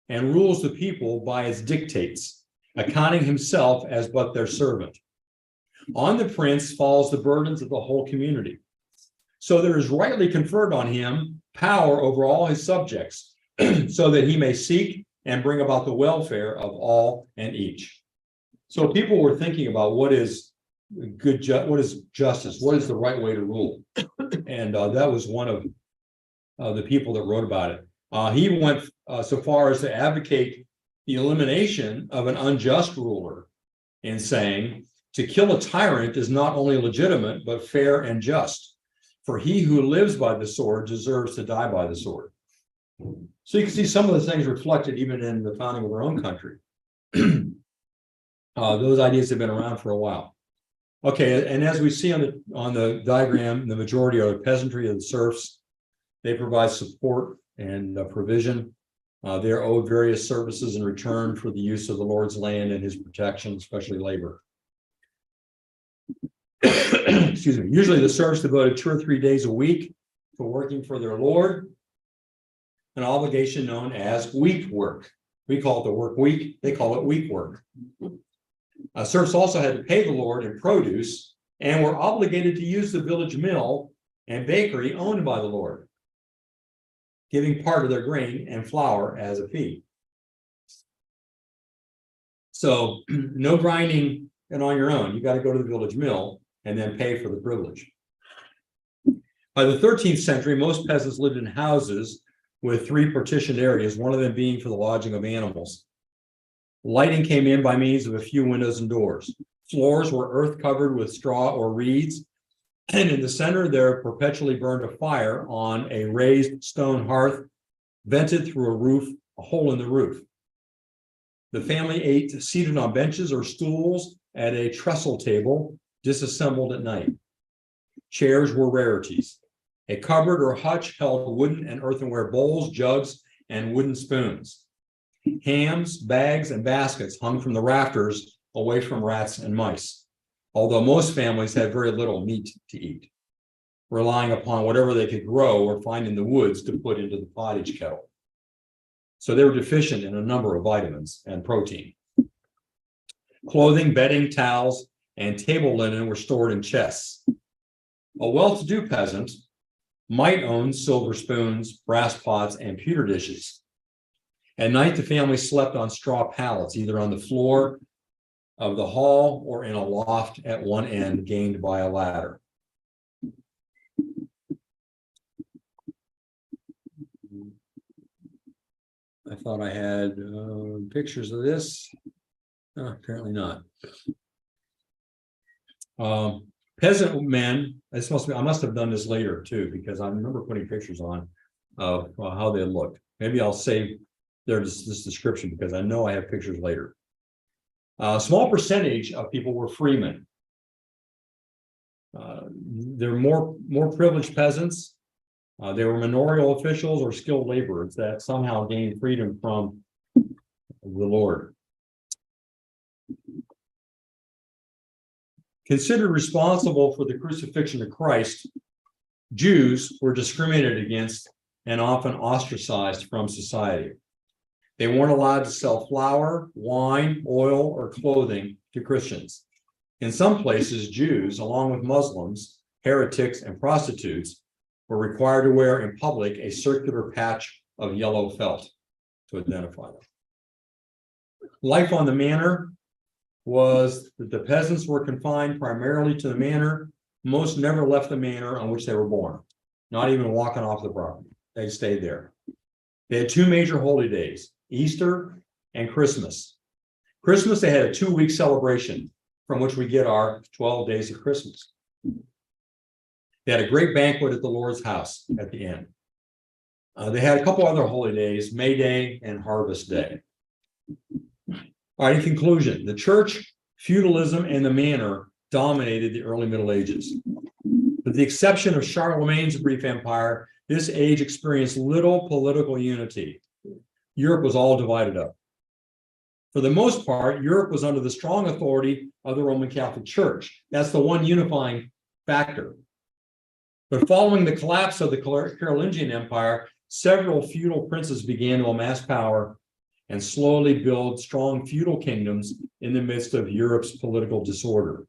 and rules the people by its dictates, accounting himself as but their servant. On the prince falls the burdens of the whole community. So there is rightly conferred on him power over all his subjects, so that he may seek and bring about the welfare of all and each. So people were thinking about what is good, what is justice, what is the right way to rule, and that was one of the people that wrote about it. He went so far as to advocate the elimination of an unjust ruler, in saying, to kill a tyrant is not only legitimate, but fair and just. For he who lives by the sword deserves to die by the sword. So you can see some of the things reflected even in the founding of our own country. Those ideas have been around for a while. Okay, and as we see on the diagram, the majority are the peasantry of the serfs. They provide support and provision. They're owed various services in return for the use of the Lord's land and his protection, especially labor. Excuse me. Usually the serfs devoted 2 or 3 days a week to working for their Lord, an obligation known as week work. We call it the work week. They call it week work. Serfs also had to pay the Lord in produce and were obligated to use the village mill and bakery owned by the Lord, giving part of their grain and flour as a fee. So no grinding and on your own. You got to go to the village mill and then pay for the privilege. By the 13th century, most peasants lived in houses with 3 partitioned areas, one of them being for the lodging of animals. Lighting came in by means of a few windows and doors. Floors were earth covered with straw or reeds, and in the center there perpetually burned a fire on a raised stone hearth vented through a hole in the roof. The family ate seated on benches or stools at a trestle table, disassembled at night. Chairs were rarities. A cupboard or hutch held wooden and earthenware bowls, jugs, and wooden spoons. Hams, bags, and baskets hung from the rafters away from rats and mice, although most families had very little meat to eat, relying upon whatever they could grow or find in the woods to put into the pottage kettle. So they were deficient in a number of vitamins and protein. Clothing, bedding, towels, and table linen were stored in chests. A well-to-do peasant might own silver spoons, brass pots, and pewter dishes. At night, the family slept on straw pallets, either on the floor of the hall or in a loft at one end, gained by a ladder. I thought I had pictures of this. Apparently not. Peasant men, I must have done this later too, because I remember putting pictures on of how they looked. Maybe I'll save this description because I know I have pictures later. A small percentage of people were freemen. They're more privileged peasants. They were manorial officials or skilled laborers that somehow gained freedom from the Lord. Considered responsible for the crucifixion of Christ, Jews were discriminated against and often ostracized from society. They weren't allowed to sell flour, wine, oil, or clothing to Christians. In some places, Jews, along with Muslims, heretics, and prostitutes, were required to wear in public a circular patch of yellow felt to identify them. Life on the manor was that the peasants were confined primarily to the manor. Most never left the manor on which they were born, not even walking off the property. They stayed there. They had two major holy days, Easter and Christmas. Christmas, they had a 2-week celebration from which we get our 12 days of Christmas. They had a great banquet at the Lord's house at the end. They had a couple other holy days, May Day and Harvest Day. All right, in conclusion, the church, feudalism, and the manor dominated the early Middle Ages. With the exception of Charlemagne's brief empire, this age experienced little political unity. Europe was all divided up. For the most part, Europe was under the strong authority of the Roman Catholic Church. That's the one unifying factor. But following the collapse of the Carolingian Empire, several feudal princes began to amass power and slowly build strong feudal kingdoms in the midst of Europe's political disorder.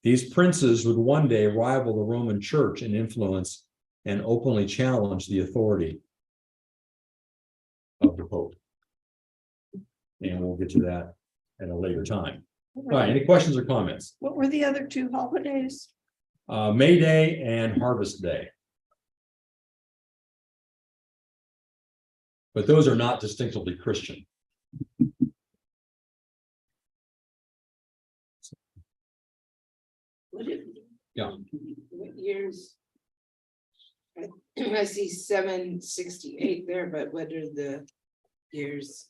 These princes would one day rival the Roman Church in influence and openly challenge the authority of the Pope. And we'll get to that at a later time. All right, any questions or comments? What were the other two holidays? May Day and Harvest Day. But those are not distinctively Christian. Yeah. What years? I see 768 there, but what are the years?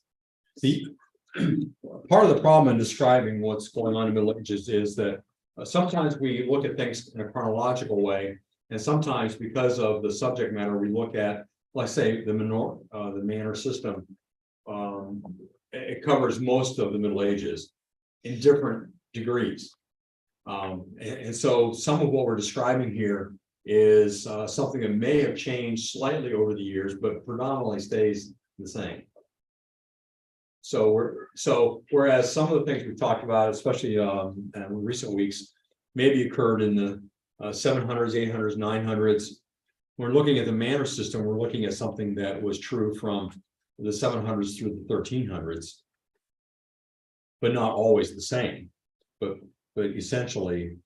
The part of the problem in describing what's going on in the Middle Ages is that sometimes we look at things in a chronological way, and sometimes because of the subject matter, we look at, let's say, the manor system. It covers most of the Middle Ages in different degrees. And so some of what we're describing here is something that may have changed slightly over the years, but predominantly stays the same. So whereas some of the things we've talked about, especially in recent weeks, maybe occurred in the 700s, 800s, 900s. We're looking at the manor system. We're looking at something that was true from the 700s through the 1300s, but not always the same. But essentially,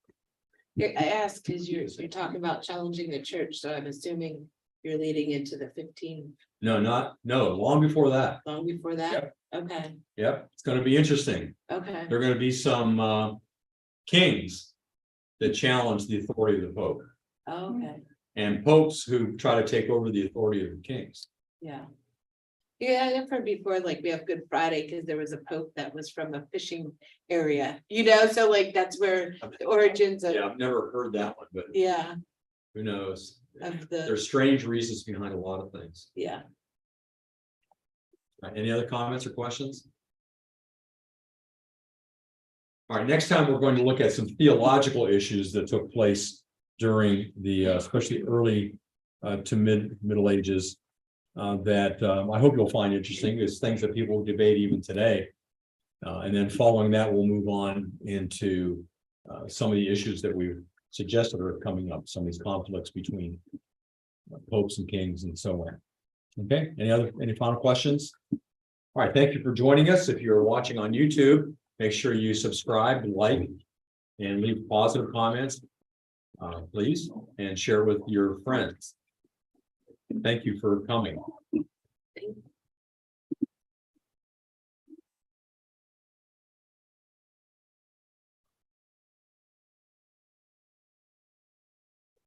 I ask because you're talking about challenging the church, so I'm assuming you're leading into the 15, no, long before that. long before that. Okay, Yep, it's going to be interesting. okay, There are going to be some kings that challenge the authority of the Pope, okay, and popes who try to take over the authority of the kings. yeah. Yeah, I've heard before, like we have Good Friday because there was a pope that was from a fishing area, so like that's where the origins of, Yeah, I've never heard that one, but yeah, who knows? of the, There's strange reasons behind a lot of things. yeah. All right, any other comments or questions? All right, next time we're going to look at some theological issues that took place during the especially early to Middle Ages that I hope you'll find interesting. Is things that people debate even today. And then following that, we'll move on into some of the issues that we've suggested are coming up, some of these conflicts between popes and kings and so on. Okay, any final questions? All right, thank you for joining us. If you're watching on YouTube, make sure you subscribe, like, and leave positive comments, please, and share with your friends. Thank you for coming. Thank